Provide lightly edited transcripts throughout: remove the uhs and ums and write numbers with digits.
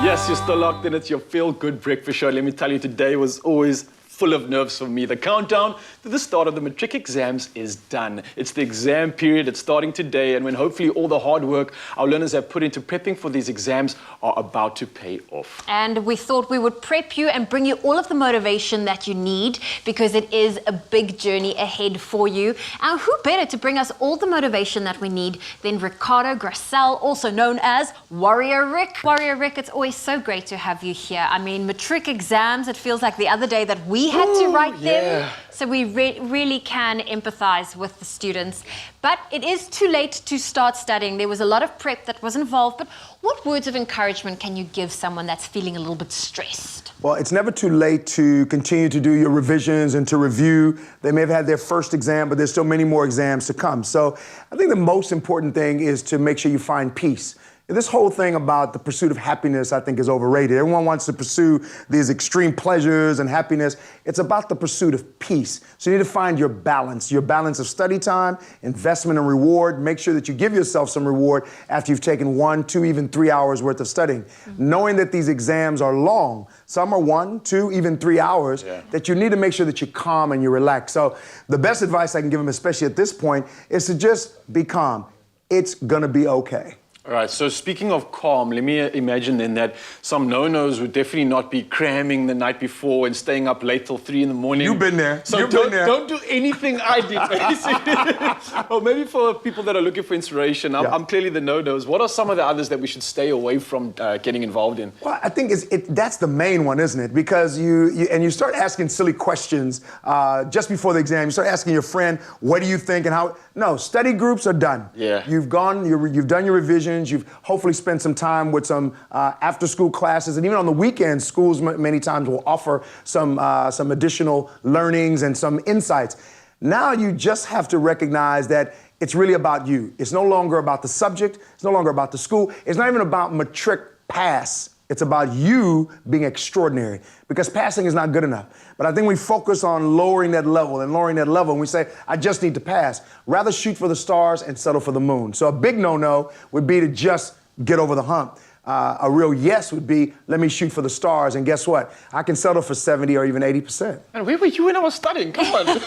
Yes, you're still locked in. It's your feel-good breakfast show. Let me tell you, today was always full of nerves for me. The countdown to the start of the Matric exams is done. It's the exam period. It's starting today, and when hopefully all the hard work our learners have put into prepping for these exams are about to pay off. And we thought we would prep you and bring you all of the motivation that you need, because it is a big journey ahead for you. And who better to bring us all the motivation that we need than Ricardo Gracel, also known as Warrior Rick. Warrior Rick, it's always so great to have you here. I mean, Matric exams, it feels like the other day that we had to write them. So we really can empathize with the students. But it is too late to start studying. There was a lot of prep that was involved. But what words of encouragement can you give someone that's feeling a little bit stressed? Well, it's never too late to continue to do your revisions and to review. They may have had their first exam, but there's still many more exams to come. So I think the most important thing is to make sure you find peace. This whole thing about the pursuit of happiness, I think, is overrated. Everyone wants to pursue these extreme pleasures and happiness. It's about the pursuit of peace. So you need to find your balance of study time, investment, and reward. Make sure that you give yourself some reward after you've taken 1, 2, even 3 hours worth of studying. Knowing that these exams are long, some are 1, 2, even 3 hours, that you need to make sure that you're calm and you're relaxed. So the best advice I can give them, especially at this point, is to just be calm. It's gonna be okay. All right, so speaking of calm, let me imagine then that some no-nos would definitely not be cramming the night before and staying up late till 3 in the morning. You've been there. So don't do anything I did, basically. Or maybe for people that are looking for inspiration, I'm clearly the no-nos. What are some of the others that we should stay away from getting involved in? Well, I think that's the main one, isn't it? Because you start asking silly questions just before the exam. You start asking your friend, what do you think and how? No, study groups are done. Yeah. You've done your revision. You've hopefully spent some time with some after-school classes, and even on the weekends, schools many times will offer some additional learnings and some insights. Now you just have to recognize that it's really about you. It's no longer about the subject. It's no longer about the school. It's not even about Matric pass. It's about you being extraordinary, because passing is not good enough. But I think we focus on lowering that level, and we say, I just need to pass. Rather shoot for the stars and settle for the moon. So a big no-no would be to just get over the hump. A real yes would be, let me shoot for the stars, and guess what? I can settle for 70 or even 80%. And where were you when I was studying? Come on.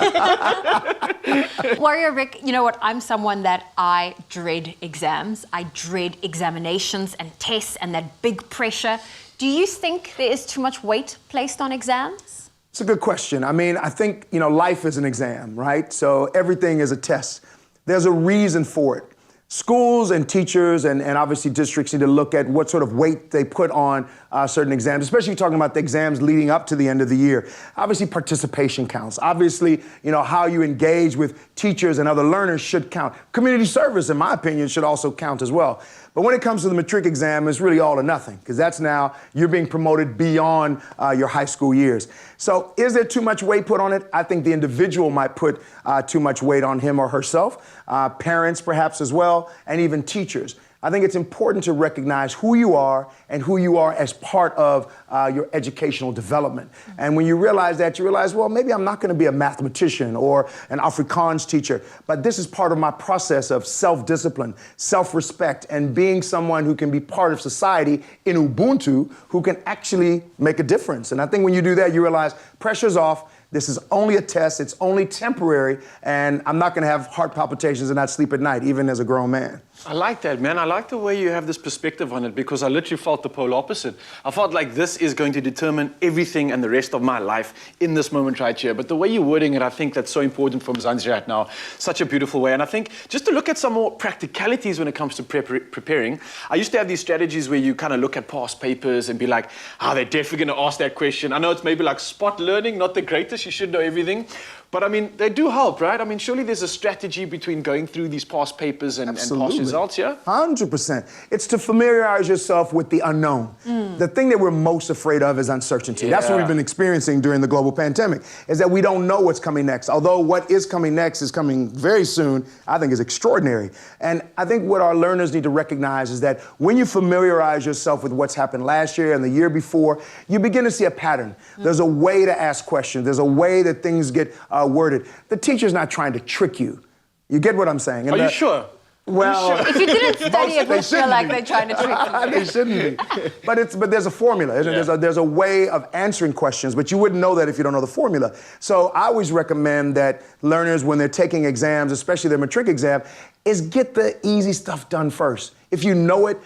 Warrior Rick, you know what? I'm someone that I dread exams. I dread examinations and tests and that big pressure. Do you think there is too much weight placed on exams? It's a good question. I mean, I think, life is an exam, right? So everything is a test. There's a reason for it. Schools and teachers and obviously districts need to look at what sort of weight they put on certain exams, especially talking about the exams leading up to the end of the year. Obviously, participation counts. Obviously, how you engage with teachers and other learners should count. Community service, in my opinion, should also count as well. But when it comes to the Matric exam, it's really all or nothing, because that's now you're being promoted beyond your high school years. So is there too much weight put on it? I think the individual might put too much weight on him or herself, parents perhaps as well, and even teachers. I think it's important to recognize who you are and who you are as part of your educational development. And when you realize that, you realize, well, maybe I'm not going to be a mathematician or an Afrikaans teacher, but this is part of my process of self-discipline, self-respect, and being someone who can be part of society in Ubuntu, who can actually make a difference. And I think when you do that, you realize pressure's off. This is only a test. It's only temporary, and I'm not going to have heart palpitations and not sleep at night, even as a grown man. I like that, man. I like the way you have this perspective on it, because I literally felt the polar opposite. I felt like this is going to determine everything and the rest of my life in this moment right here. But the way you're wording it, I think that's so important for Mzansi right now. Such a beautiful way. And I think just to look at some more practicalities when it comes to preparing, I used to have these strategies where you kind of look at past papers and be like, they're definitely going to ask that question. I know it's maybe like spot learning, not the greatest. You should know everything. But I mean, they do help, right? I mean, surely there's a strategy between going through these past papers and past results, yeah? 100%. It's to familiarize yourself with the unknown. The thing that we're most afraid of is uncertainty. That's what we've been experiencing during the global pandemic, is that we don't know what's coming next. Although what is coming next is coming very soon, I think is extraordinary. And I think what our learners need to recognize is that when you familiarize yourself with what's happened last year and the year before, you begin to see a pattern. There's a way to ask questions. There's a way that things get worded. The teacher's not trying to trick you. You get what I'm saying? Are you sure? Well, If you didn't study, it They would feel shouldn't like be. they're trying to trick you. They shouldn't be. But there's a formula, isn't it? There's a way of answering questions, but you wouldn't know that if you don't know the formula. So I always recommend that learners, when they're taking exams, especially their matric exam, is get the easy stuff done first. If you know it,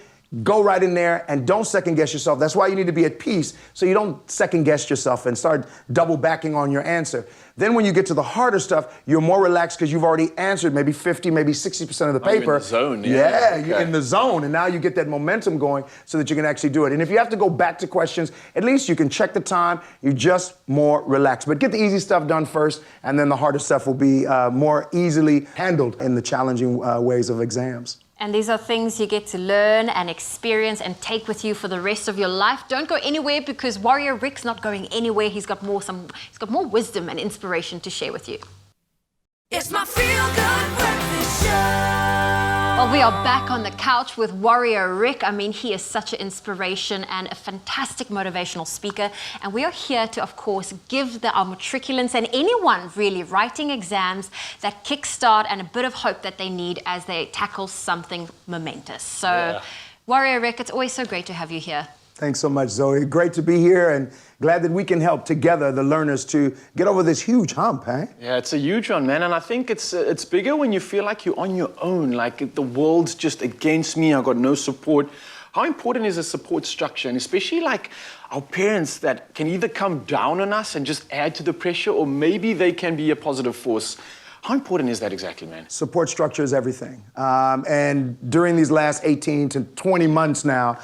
go right in there and don't second guess yourself. That's why you need to be at peace, so you don't second guess yourself and start double backing on your answer. Then when you get to the harder stuff, you're more relaxed because you've already answered maybe 50, maybe 60% of the paper. You're in the zone, You're in the zone, and now you get that momentum going so that you can actually do it. And if you have to go back to questions, at least you can check the time. You're just more relaxed. But get the easy stuff done first, and then the harder stuff will be more easily handled in the challenging ways of exams. And these are things you get to learn and experience and take with you for the rest of your life. Don't go anywhere, because Warrior Rick's not going anywhere. He's got more wisdom and inspiration to share with you. It's my feel-good breakfast show. Well, we are back on the couch with Warrior Rick. I mean, he is such an inspiration and a fantastic motivational speaker. And we are here to, of course, give our matriculants and anyone really writing exams that kickstart and a bit of hope that they need as they tackle something momentous. So, Warrior Rick, it's always so great to have you here. Thanks so much, Zoe. Great to be here, and glad that we can help together the learners to get over this huge hump, eh? Yeah, it's a huge one, man. And I think it's bigger when you feel like you're on your own, like the world's just against me, I've got no support. How important is a support structure? And especially like our parents that can either come down on us and just add to the pressure, or maybe they can be a positive force. How important is that exactly, man? Support structure is everything. And during these last 18 to 20 months now,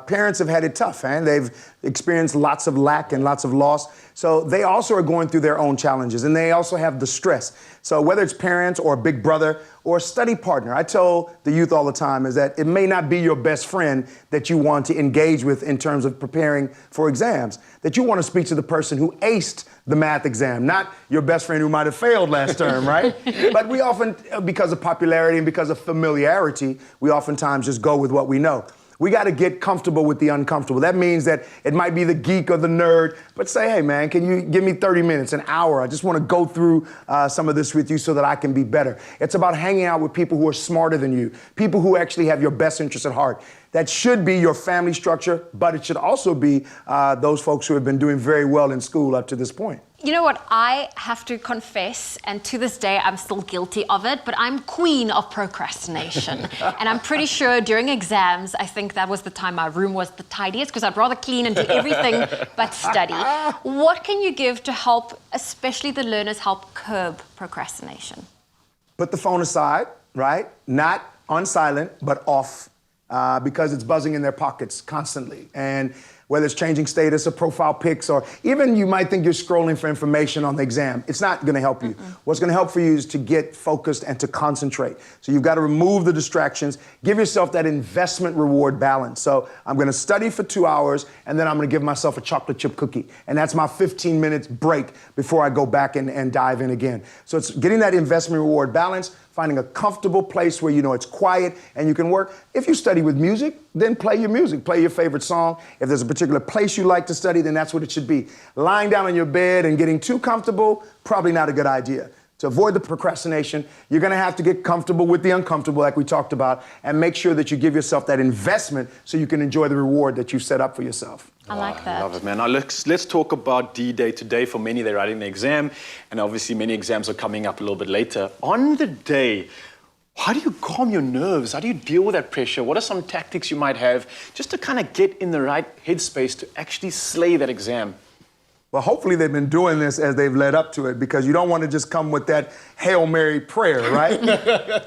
parents have had it tough, and they've experienced lots of lack and lots of loss. So they also are going through their own challenges, and they also have the stress. So whether it's parents or a big brother or a study partner, I tell the youth all the time is that it may not be your best friend that you want to engage with in terms of preparing for exams, that you want to speak to the person who aced the math exam, not your best friend who might have failed last term, right? But we often, because of popularity and because of familiarity, we oftentimes just go with what we know. We got to get comfortable with the uncomfortable. That means that it might be the geek or the nerd, but say, hey, man, can you give me 30 minutes, an hour? I just want to go through some of this with you so that I can be better. It's about hanging out with people who are smarter than you, people who actually have your best interests at heart. That should be your family structure, but it should also be those folks who have been doing very well in school up to this point. You know what? I have to confess, and to this day, I'm still guilty of it, but I'm queen of procrastination. And I'm pretty sure during exams, I think that was the time my room was the tidiest, because I'd rather clean and do everything but study. What can you give to help, especially the learners, help curb procrastination? Put the phone aside, right? Not on silent, but off. Because it's buzzing in their pockets constantly. And whether it's changing status or profile pics, or even you might think you're scrolling for information on the exam, it's not going to help you. What's going to help for you is to get focused and to concentrate. So you've got to remove the distractions, give yourself that investment reward balance. So I'm going to study for 2 hours, and then I'm going to give myself a chocolate chip cookie. And that's my 15 minutes break before I go back and dive in again. So it's getting that investment reward balance, finding a comfortable place where you know it's quiet and you can work. If you study with music, then play your music, play your favorite song. If there's a particular place you like to study, then that's what it should be. Lying down on your bed and getting too comfortable, probably not a good idea. To avoid the procrastination, you're gonna have to get comfortable with the uncomfortable, like we talked about, and make sure that you give yourself that investment so you can enjoy the reward that you've set up for yourself. I like that. I love it, man. Now let's talk about D-Day today. For many, they're writing the exam, and obviously many exams are coming up a little bit later. On the day, how do you calm your nerves? How do you deal with that pressure? What are some tactics you might have just to kind of get in the right headspace to actually slay that exam? Well, hopefully they've been doing this as they've led up to it, because you don't want to just come with that Hail Mary prayer, right?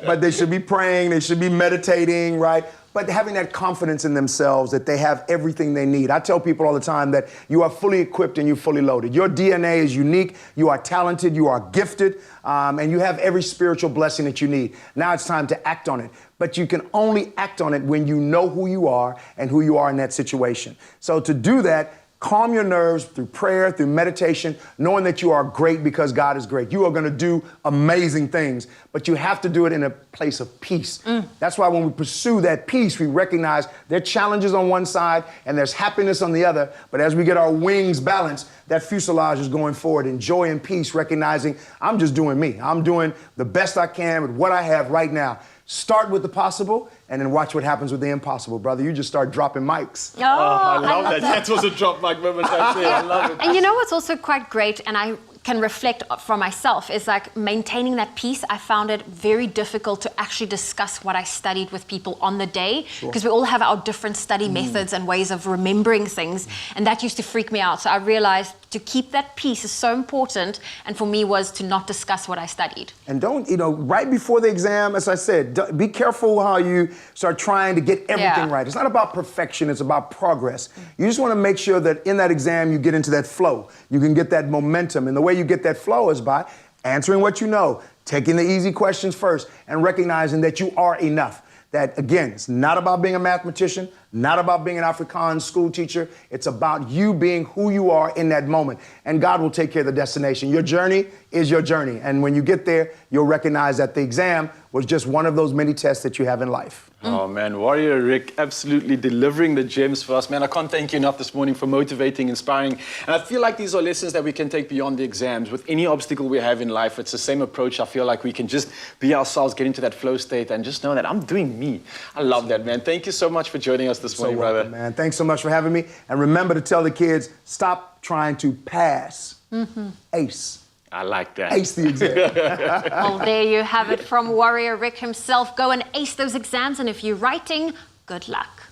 But they should be praying, they should be meditating, right? But having that confidence in themselves that they have everything they need. I tell people all the time that you are fully equipped and you're fully loaded. Your DNA is unique, you are talented, you are gifted, and you have every spiritual blessing that you need. Now it's time to act on it. But you can only act on it when you know who you are and who you are in that situation. So to do that, calm your nerves through prayer, through meditation, knowing that you are great because God is great. You are going to do amazing things, but you have to do it in a place of peace. That's why when we pursue that peace, we recognize there are challenges on one side and there's happiness on the other. But as we get our wings balanced, that fuselage is going forward in joy and peace, recognizing I'm just doing me. I'm doing the best I can with what I have right now. Start with the possible, and then watch what happens with the impossible, brother. You just start dropping mics. Oh, I love that. That was a drop mic moment right there. I love it. And you know what's also quite great, and I can reflect from myself, is like maintaining that peace. I found it very difficult to actually discuss what I studied with people on the day, because we all have our different study methods and ways of remembering things, and that used to freak me out. So I realized to keep that peace is so important, and for me was to not discuss what I studied. And don't, right before the exam, as I said, be careful how you start trying to get everything right. It's not about perfection, it's about progress. You just want to make sure that in that exam you get into that flow. You can get that momentum. And the way you get that flow is by answering what you know, taking the easy questions first, and recognizing that you are enough. That, again, it's not about being a mathematician, not about being an Afrikaans school teacher. It's about you being who you are in that moment. And God will take care of the destination. Your journey is your journey. And when you get there, you'll recognize that the exam was just one of those many tests that you have in life. Oh man, Warrior Rick absolutely delivering the gems for us. Man, I can't thank you enough this morning for motivating, inspiring. And I feel like these are lessons that we can take beyond the exams. With any obstacle we have in life, it's the same approach. I feel like we can just be ourselves, get into that flow state, and just know that I'm doing me. I love that, man. Thank you so much for joining us this morning, welcome, brother. Man. Thanks so much for having me. And remember to tell the kids, stop trying to pass. Ace. I like that. Ace the exam. Well, there you have it from Warrior Rick himself. Go and ace those exams, and if you're writing, good luck.